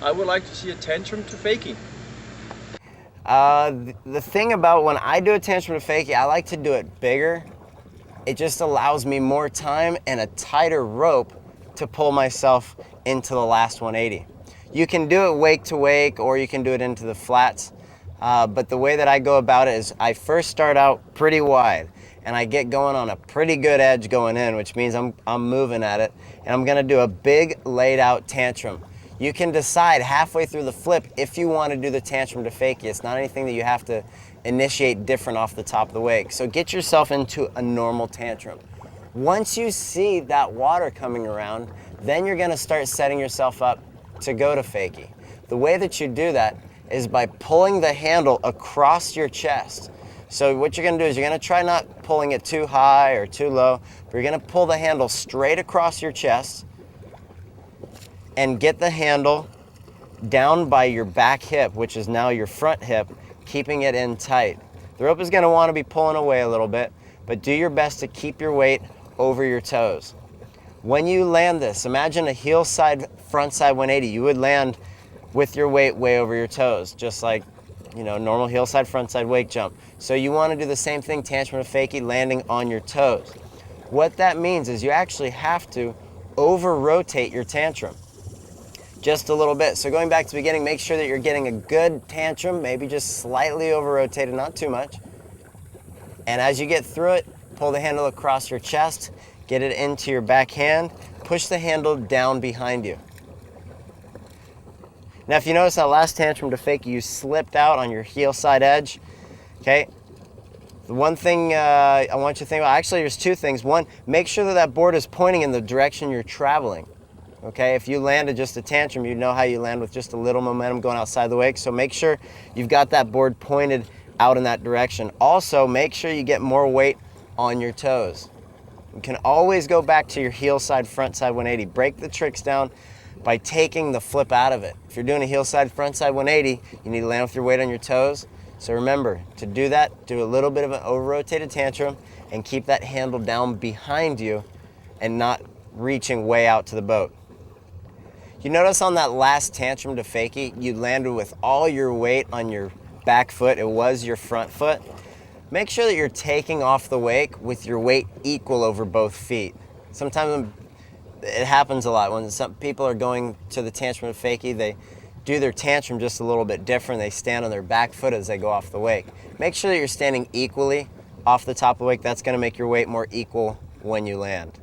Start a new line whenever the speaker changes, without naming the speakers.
I would like to see a tantrum to fakie.
The thing about when I do a tantrum to fakie, I like to do it bigger. It just allows me more time and a tighter rope to pull myself into the last 180. You can do it wake to wake, or you can do it into the flats. But the way that I go about it is I first start out pretty wide and I get going on a pretty good edge going in, which means I'm moving at it, and I'm gonna do a big laid out tantrum. You can decide halfway through the flip if you want to do the tantrum to fakie. It's not anything that you have to initiate different off the top of the wake. So get yourself into a normal tantrum. Once you see that water coming around, then you're gonna start setting yourself up to go to fakie. The way that you do that is by pulling the handle across your chest. So what you're gonna do is you're gonna try not pulling it too high or too low, but you're gonna pull the handle straight across your chest and get the handle down by your back hip, which is now your front hip, keeping it in tight. The rope is gonna wanna be pulling away a little bit, but do your best to keep your weight over your toes. When you land this, imagine a heel side, front side 180. You would land with your weight way over your toes, just like, you know, normal heel side, front side wake jump. So you want to do the same thing, tantrum to fakie, landing on your toes. What that means is you actually have to over rotate your tantrum just a little bit. So going back to the beginning, make sure that you're getting a good tantrum, maybe just slightly over rotated, not too much. And as you get through it, pull the handle across your chest, get it into your back hand, push the handle down behind you. Now, if you notice that last tantrum to fakie, you slipped out on your heel side edge, okay? The one thing I want you to think about, actually there's two things. One, make sure that that board is pointing in the direction you're traveling, okay? If you landed just a tantrum, you know how you land with just a little momentum going outside the wake, so make sure you've got that board pointed out in that direction. Also, make sure you get more weight on your toes. You can always go back to your heel side, front side 180. Break the tricks down by taking the flip out of it. If you're doing a heel side, front side 180, you need to land with your weight on your toes. So remember, to do that, do a little bit of an over-rotated tantrum and keep that handle down behind you and not reaching way out to the boat. You notice on that last tantrum to fakie, you landed with all your weight on your back foot. It was your front foot. Make sure that you're taking off the wake with your weight equal over both feet. Sometimes it happens a lot when some people are going to the tantrum to fakie, they do their tantrum just a little bit different. They stand on their back foot as they go off the wake. Make sure that you're standing equally off the top of the wake. That's gonna make your weight more equal when you land.